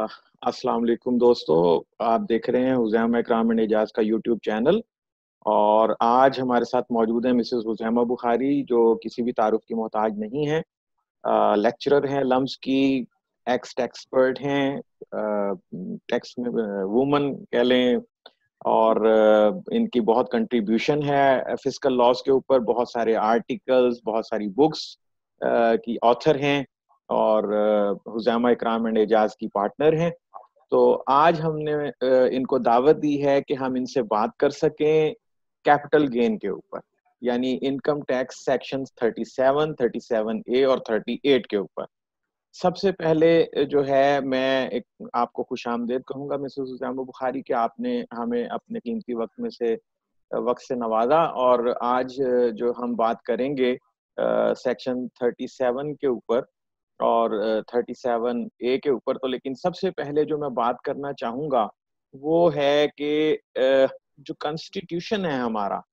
अस्सलाम वालेकुम दोस्तों, आप देख रहे हैं हुज़ैमा इकराम एंड एजाज का यूट्यूब चैनल। और आज हमारे साथ मौजूद है मिसेस हुज़ैमा बुखारी, जो किसी भी तारुफ की मोहताज नहीं है। लेक्चरर हैं लम्स की, एक्स एक्सपर्ट हैं, टैक्स में वुमन कह लें, और इनकी बहुत कंट्रीब्यूशन है फिस्कल लॉज के ऊपर। बहुत सारे आर्टिकल्स, बहुत सारी बुक्स की ऑथर हैं, और हुज़ैमा इकराम एंड एजाज की पार्टनर हैं। तो आज हमने इनको दावत दी है कि हम इनसे बात कर सकें कैपिटल गेन के ऊपर, यानी इनकम टैक्स सेक्शन 37, 37A और 38 के ऊपर। सबसे पहले जो है मैं एक आपको खुशामदीद कहूँगा मिसेस हुज़ैमा बुखारी, कि आपने हमें अपने कीमती वक्त से नवाजा। और आज जो हम बात करेंगे सेक्शन 37 के ऊपर और 37A के ऊपर। तो लेकिन सबसे पहले जो मैं बात करना चाहूँगा वो है कि जो कॉन्स्टिट्यूशन है हमारा,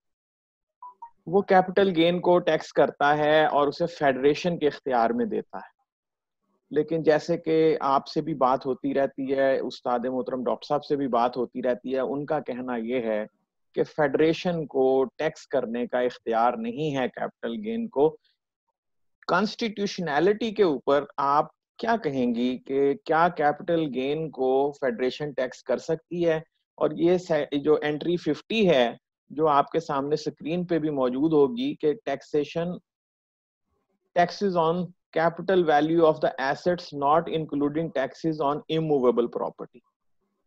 वो कैपिटल गेन को टैक्स करता है और उसे फेडरेशन के इख्तियार में देता है। लेकिन जैसे कि आपसे भी बात होती रहती है, उस्ताद मोहतरम डॉक्टर साहब से भी बात होती रहती है, उनका कहना ये है कि फेडरेशन को टैक्स करने का इख्तियार नहीं है कैपिटल गेन को। कॉन्स्टिट्यूशनैलिटी के ऊपर आप क्या कहेंगी कि क्या कैपिटल गेन को फेडरेशन टैक्स कर सकती है? और ये जो एंट्री 50 है, जो आपके सामने स्क्रीन पे भी मौजूद होगी, कि taxes on capital value of the assets not including taxes on immovable property.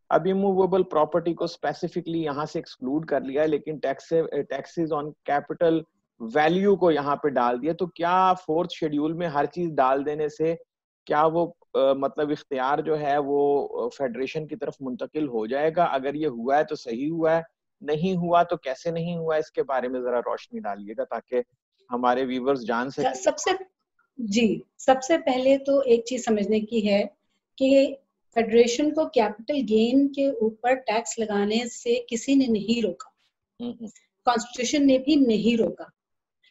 अब इमूवेबल प्रॉपर्टी को स्पेसिफिकली यहाँ से एक्सक्लूड कर लिया है, लेकिन टैक्सेस ऑन कैपिटल वैल्यू को यहाँ पे डाल दिया। तो क्या फोर्थ शेड्यूल में हर चीज डाल देने से क्या वो मतलब इख्तियार जो है वो फेडरेशन की तरफ मुंतकिल हो जाएगा? अगर ये हुआ है तो सही हुआ है, नहीं हुआ तो कैसे नहीं हुआ? इसके बारे में जरा रोशनी डालिएगा ताकि हमारे व्यूवर्स जान सके। सबसे पहले तो एक चीज समझने की है कि फेडरेशन को कैपिटल गेन के ऊपर टैक्स लगाने से किसी ने नहीं रोका, कॉन्स्टिट्यूशन ने भी नहीं रोका।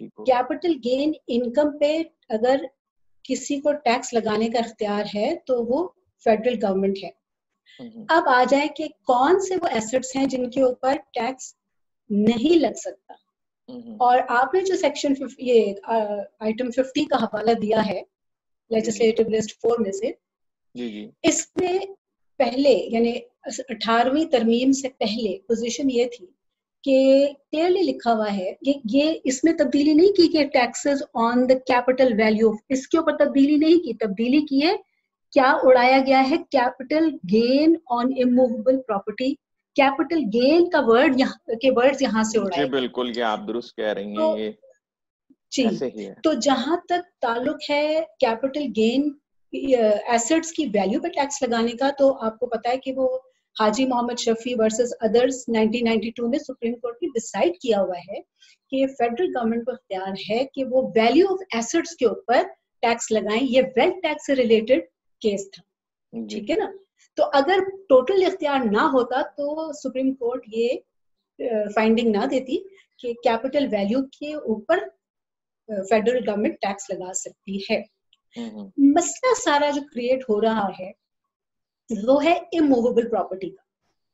कैपिटल गेन इनकम पे अगर किसी को टैक्स लगाने का इख्तियार है तो वो फेडरल गवर्नमेंट है। अब आ जाए कि कौन से वो एसेट्स हैं जिनके ऊपर टैक्स नहीं लग सकता। और आपने जो सेक्शन ये आइटम 50 का हवाला दिया है लेजिस्लेटिव लिस्ट 4 में से, इसमें पहले यानी 18वीं तरमीम से पहले पोजीशन ये थी कि क्लियरली लिखा हुआ है कि ये इसमें तब्दीली नहीं की कि taxes on the capital value, इसके ऊपर तब्दीली नहीं की। तब्दीली की है, क्या उड़ाया गया है, capital gain on immovable property. Capital gain का वर्ड्स यहाँ से उड़ाए। बिल्कुल, ये आप दुरुस्त कह रही हैं। ये ऐसे ही है। तो जहां तक ताल्लुक है कैपिटल गेन एसेट्स की वैल्यू पे टैक्स लगाने का, तो आपको पता है कि वो हाजी मोहम्मद शफी वर्सेस अदर्स 1992 में सुप्रीम कोर्ट ने डिसाइड किया हुआ है कि फेडरल गवर्नमेंट को इख्तियार है कि वो वैल्यू ऑफ एसेट्स के ऊपर टैक्स लगाएं। ये वेल्थ टैक्स से रिलेटेड केस था, ठीक है ना। तो अगर टोटल इख्तियार ना होता तो सुप्रीम कोर्ट ये फाइंडिंग ना देती कि कैपिटल वैल्यू के ऊपर फेडरल गवर्नमेंट टैक्स लगा सकती है। मसला सारा जो क्रिएट हो रहा है वो है इमूवेबल प्रॉपर्टी का।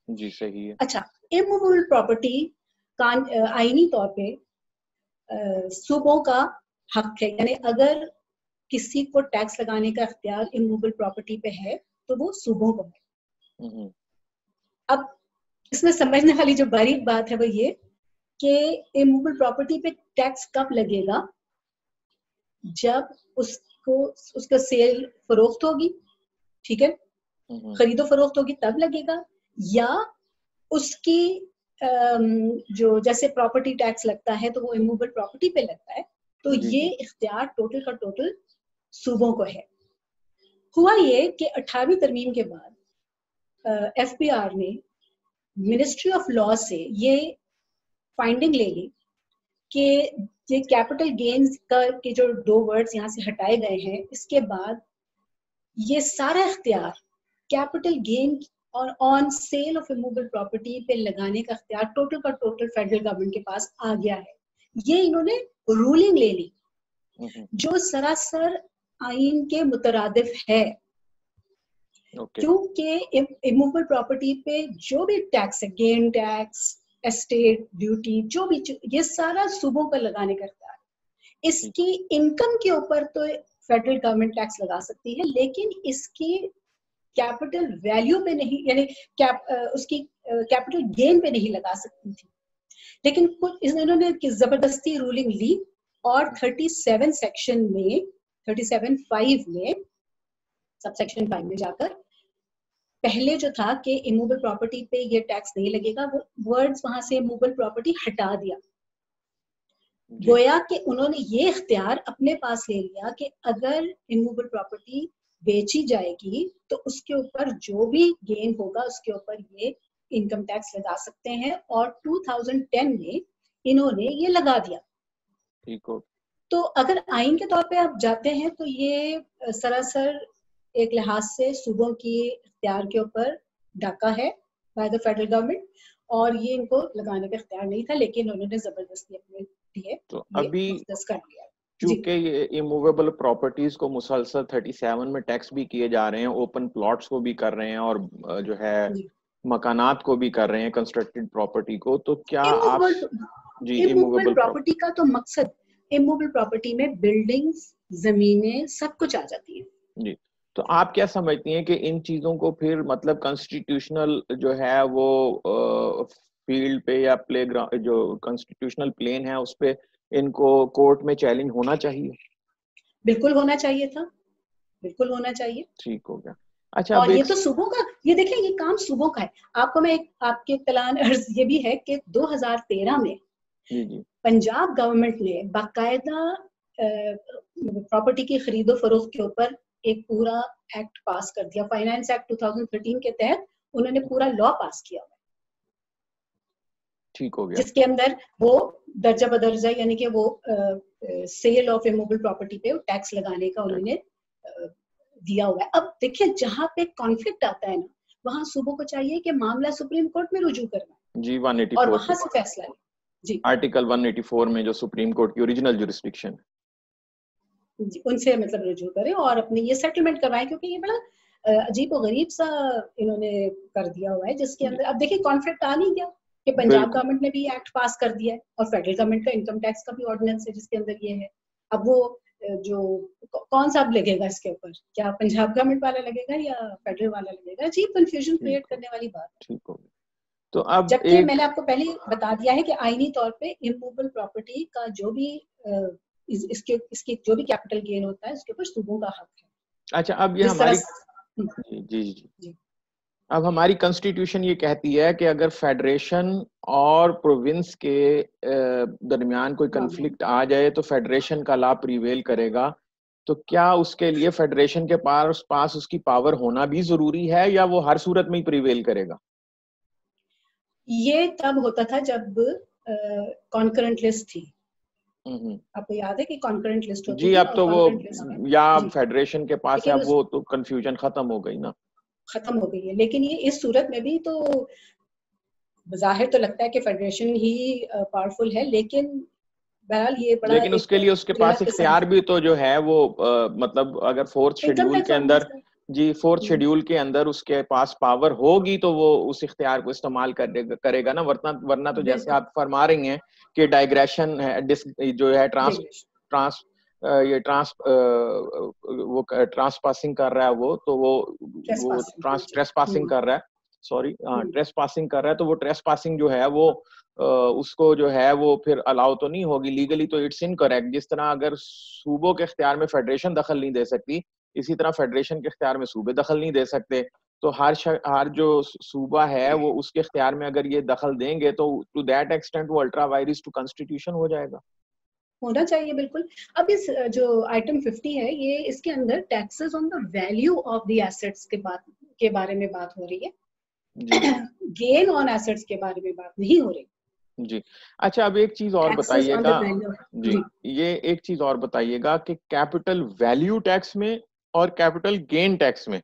जी सही है। अच्छा, इमूवेबल प्रॉपर्टी आईनी तौर पे सूबों का हक है, यानी अगर किसी को टैक्स लगाने का इख्तियार इमूवेबल प्रॉपर्टी पे है तो वो सूबों को है। अब इसमें समझने वाली जो बारीक बात है वो ये कि इमूवेबल प्रॉपर्टी पे टैक्स कब लगेगा? जब उसका सेल फरोख्त होगी, ठीक है, खरीदो फरोख्त होगी तब लगेगा, या उसकी जो जैसे प्रॉपर्टी टैक्स लगता है तो वो इमूवेबल प्रॉपर्टी पे लगता है। तो ये इख्तियार टोटल का टोटल सूबों को है। हुआ ये कि 18वीं तरमीम के बाद एफपीआर ने मिनिस्ट्री ऑफ लॉ से ये फाइंडिंग ले ली कि ये कैपिटल गेन्स के जो 2 वर्ड्स यहाँ से हटाए गए हैं, इसके बाद ये सारा इख्तियार कैपिटल गेन और on sale of immovable property पे लगाने का इख्तियार टोटल का टोटल फेडरल गवर्नमेंट के पास आ गया है। ये इन्होंने रूलिंग ले ली जो सरासर आइन के मुतरादिफ है। क्योंकि इमूवेबल प्रॉपर्टी पे जो भी टैक्स है, गेन टैक्स, एस्टेट ड्यूटी, जो भी, ये सारा सूबों पर लगाने का इख्तियार है। इसकी इनकम के ऊपर तो फेडरल गवर्नमेंट टैक्स लगा सकती है, लेकिन इसकी कैपिटल वैल्यू पे नहीं, यानी उसकी कैपिटल गेन पे नहीं लगा सकती थी। लेकिन कुछ इन्होंने जबरदस्ती रूलिंग ली और 37 सेक्शन में, 37(5) में, सबसेक्शन 5 में जाकर पहले जो था कि इमूवेबल प्रॉपर्टी पे ये टैक्स नहीं लगेगा, वो वर्ड्स वहां से इमूवेबल प्रॉपर्टी हटा दिया। गोया कि उन्होंने ये इख्तियार अपने पास ले लिया कि अगर इमूवेबल प्रॉपर्टी बेची जाएगी तो उसके ऊपर जो भी गेन होगा उसके ऊपर ये इनकम टैक्स लगा सकते हैं, और 2010 में इन्होंने ये लगा दिया। ठीक हो। तो अगर आइन के तौर पे आप जाते हैं तो ये सरासर एक लिहाज से सूबों की इख्तियार के ऊपर डाका है बाय द फेडरल गवर्नमेंट, और ये इनको लगाने का इख्तियार नहीं था, लेकिन उन्होंने जबरदस्ती अपने दिए। तो अभी कर लिया चूंकि ये इमूवेबल प्रॉपर्टीज को मुसलसल 37 में टैक्स भी किए जा रहे हैं, ओपन प्लॉट्स को भी कर रहे हैं, और जो है मकानात को भी कर रहे हैं, कंस्ट्रक्टेड प्रॉपर्टी को, तो क्या आप जी इमूवेबल प्रॉपर्टी का तो मकसद, इमूवेबल प्रॉपर्टी में बिल्डिंग्स, जमीनें, सब कुछ आ जाती है जी। तो आप क्या समझती हैं कि इन चीजों को फिर मतलब कॉन्स्टिट्यूशनल जो है वो फील्ड पे या प्लेग्राउंड, जो कॉन्स्टिट्यूशनल प्लेन है, उस पे इनको कोर्ट में चैलेंज होना चाहिए? बिल्कुल होना चाहिए था, बिल्कुल होना चाहिए। ठीक हो गया। अच्छा, और ये तो सूबों का, ये देखें, ये काम सूबों का है। आपको मैं आपके इत्तलान अर्ज ये भी है कि 2013 में जी पंजाब गवर्नमेंट ने बाकायदा प्रॉपर्टी की खरीदो फरोख्त के ऊपर एक पूरा एक्ट पास कर दिया। फाइनेंस एक्ट 2013 के तहत उन्होंने पूरा लॉ पास किया हुआ। ठीक हो गया। जिसके अंदर वो दर्जा बदर्जा, यानी कि वो सेल ऑफ इमूवेबल प्रॉपर्टी पे टैक्स लगाने का उन्होंने दिया हुआ है। अब देखिए, जहां पे कॉन्फ्लिक्ट आता है ना, वहां सूबों को चाहिए कि मामला सुप्रीम कोर्ट में रुजू करना जी, 184 और वहां से फैसला ले। जी, आर्टिकल 184 में जो सुप्रीम कोर्ट की ओरिजिनल जुरिस्डिक्शन, उनसे मतलब रुजू करें और अपनी ये सेटलमेंट करवाएं, क्योंकि ये बड़ा अजीब और गरीब सा इन्होंने कर दिया हुआ है, जिसके अंदर अब देखिए कॉन्फ्लिक्ट आ नहीं गया कि पंजाब गवर्नमेंट ने भी एक्ट पास कर दिया है और फेडरल गवर्नमेंट का इनकम टैक्स का भी ऑर्डिनेंस है जिसके अंदर ये है। अब वो जो कौन सा अब लगेगा इसके ऊपर, क्या पंजाब गवर्नमेंट वाला लगेगा या फेडरल वाला लगेगा? अजीब कंफ्यूजन क्रिएट करने वाली बात। ठीक हो गया। तो अब जबकि मैंने आपको पहले बता दिया है कि आईनी तौर पे इमूवेबल प्रॉपर्टी का जो भी इसके जो भी कैपिटल गेन होता है उसके ऊपर सूबों का हक है। अच्छा, अब ये हमारी जी अब हमारी कॉन्स्टिट्यूशन ये कहती है कि अगर फेडरेशन और प्रोविंस के दरमियान कोई कन्फ्लिक्ट आ जाए तो फेडरेशन का लॉ प्रिवेल करेगा। तो क्या उसके लिए फेडरेशन के पास उसकी पावर होना भी जरूरी है, या वो हर सूरत में ही प्रिवेल करेगा? ये तब होता था जब कॉन्करेंट लिस्ट थी। आपको याद है कि कॉन्करेंट लिस्ट होती जी, अब तो वो या फेडरेशन के पास है, वो तो कंफ्यूजन खत्म हो गई ना, खत्म हो गई है। लेकिन ये इस सूरत में भी तो जाहिर तो लगता है कि फेडरेशन ही पावरफुल है, लेकिन बहरहाल ये बड़ा, लेकिन उसके लिए उसके पास इख्तियार भी तो जो है वो मतलब अगर फोर्थ शेड्यूल के अंदर, जी फोर्थ शेड्यूल के अंदर उसके पास पावर होगी तो वो उस इख्तियार को इस्तेमाल करेगा ना, वरना तो जैसे आप फरमा रही हैं कि डाइग्रेशन है, जो है वो ट्रांसपासिंग कर रहा है, वो तो वो ट्रेसपासिंग कर रहा है, सॉरी ट्रेसपासिंग कर रहा है, तो वो ट्रेसपासिंग जो है वो उसको जो है वो फिर अलाउ तो नहीं होगी लीगली, तो इट्स इनकरेक्ट। जिस तरह अगर सूबों के इख्तियार में फेडरेशन दखल नहीं दे सकती, इसी तरह फेडरेशन के इख्तियार में सूबे दखल नहीं दे सकते। तो हर जो सूबा है वो उसके इख्तियार में अगर ये दखल देंगे तो टू दैट एक्सटेंट वो अल्ट्रा वायरस टू कॉन्स्टिट्यूशन हो जाएगा। होना चाहिए बिल्कुल। अब इस जो आइटम 50 है, ये इसके अंदर taxes on the value of the assets के बारे में बात हो रही है, गेन ऑन एसेट्स के बारे में बात नहीं हो रही। जी, अच्छा, अब एक चीज और बताइएगा जी, ये एक चीज और बताइएगा कि कैपिटल वैल्यू टैक्स में और कैपिटल गेन टैक्स में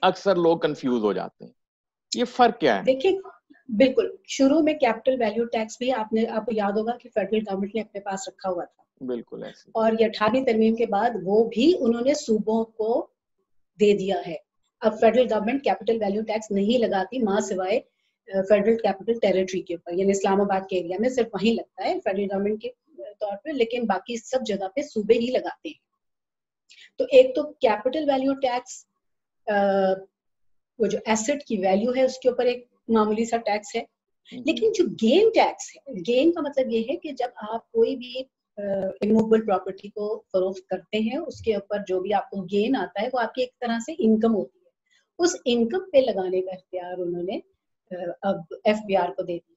अक्सर लोग कंफ्यूज हो जाते हैं, ये फर्क क्या है? देखिए, बिल्कुल शुरू में कैपिटल वैल्यू टैक्स भी आपको याद होगा कि फेडरल गवर्नमेंट ने अपने पास रखा हुआ था, बिल्कुल ऐसे, और ये 18वीं तरमीम के बाद वो भी उन्होंने सूबों को दे दिया है। अब federal government capital value tax नहीं लगाती मां सिवाय फेडरल कैपिटल टेरिटरी के ऊपर, यानी इस्लामाबाद के एरिया में सिर्फ वहीं लगता है फेडरल गवर्नमेंट के तौर पे, लेकिन बाकी सब जगह पे सूबे ही लगाते हैं। तो एक तो कैपिटल वैल्यू टैक्स, वो जो एसेट की वैल्यू है उसके ऊपर एक मामूली सा टैक्स है। लेकिन जो गेन टैक्स है, गेन का मतलब ये है कि जब आप कोई भी इमूवेबल प्रॉपर्टी को फरोख्त करते हैं, उसके ऊपर जो भी आपको गेन आता है वो आपकी एक तरह से इनकम होती है, उस इनकम पे लगाने का इख्तियार उन्होंने अब एफबीआर को दे दिया।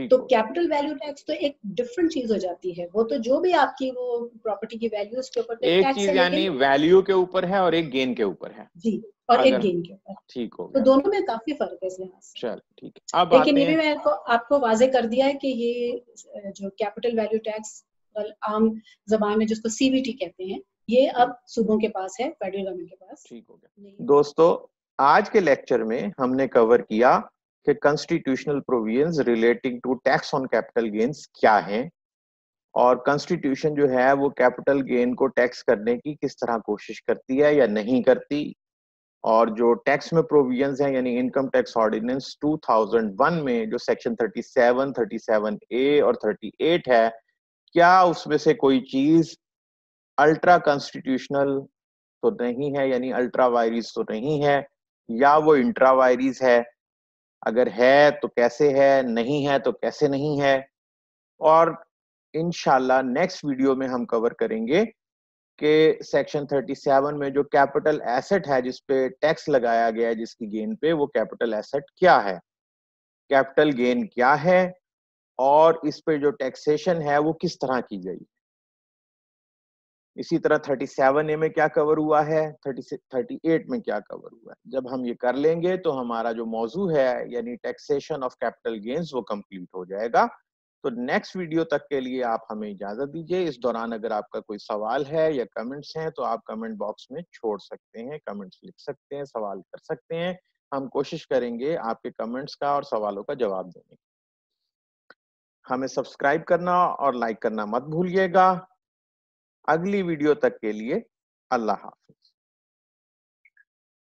तो कैपिटल वैल्यू टैक्स तो एक डिफरेंट चीज हो जाती है, वो तो जो भी आपकी वो प्रॉपर्टी की वैल्यू उसके ऊपर तो एक चीज यानी वैल्यू के ऊपर है और एक गेन के ऊपर है। जी, और एक गेन के ऊपर। ठीक हो गया। तो दोनों में काफी फर्क है इस लिहाज से। चल ठीक है। अब लेकिन ये भी मैं आपको वाजे कर दिया है कि ये जो कैपिटल वैल्यू टैक्स आम जबान में जिसको सीवीटी कहते हैं, ये अब सूबों के पास है, फेडरल गवर्नमेंट के पास। ठीक हो गया। दोस्तों, आज के लेक्चर में हमने कवर किया कि constitutional provisions relating to tax on capital gains क्या हैं, और कॉन्स्टिट्यूशन जो है वो कैपिटल गेन को टैक्स करने की किस तरह कोशिश करती है या नहीं करती, और जो टैक्स में प्रोविजंस हैं यानी इनकम टैक्स ऑर्डिनेंस 2001 में जो सेक्शन 37, 37A और 38 है, क्या उसमें से कोई चीज अल्ट्रा कॉन्स्टिट्यूशनल तो नहीं है, यानी अल्ट्रा वायरिस तो नहीं है, या वो इंट्रा वायरिस है? अगर है तो कैसे है, नहीं है तो कैसे नहीं है? और इंशाल्लाह नेक्स्ट वीडियो में हम कवर करेंगे कि सेक्शन 37 में जो कैपिटल एसेट है जिसपे टैक्स लगाया गया है जिसकी गेन पे, वो कैपिटल एसेट क्या है, कैपिटल गेन क्या है, और इस पे जो टैक्सेशन है वो किस तरह की गई। इसी तरह 37A में क्या कवर हुआ है, 38 में क्या कवर हुआ है। जब हम ये कर लेंगे तो हमारा जो मौजू है यानी टैक्सेशन ऑफ कैपिटल गेन्स वो कंप्लीट हो जाएगा। तो नेक्स्ट वीडियो तक के लिए आप हमें इजाजत दीजिए। इस दौरान अगर आपका कोई सवाल है या कमेंट्स हैं तो आप कमेंट बॉक्स में छोड़ सकते हैं, कमेंट्स लिख सकते हैं, सवाल कर सकते हैं। हम कोशिश करेंगे आपके कमेंट्स का और सवालों का जवाब देने की। हमें सब्सक्राइब करना और लाइक करना मत भूलिएगा। अगली वीडियो तक के लिए अल्लाह हाफ़िज़।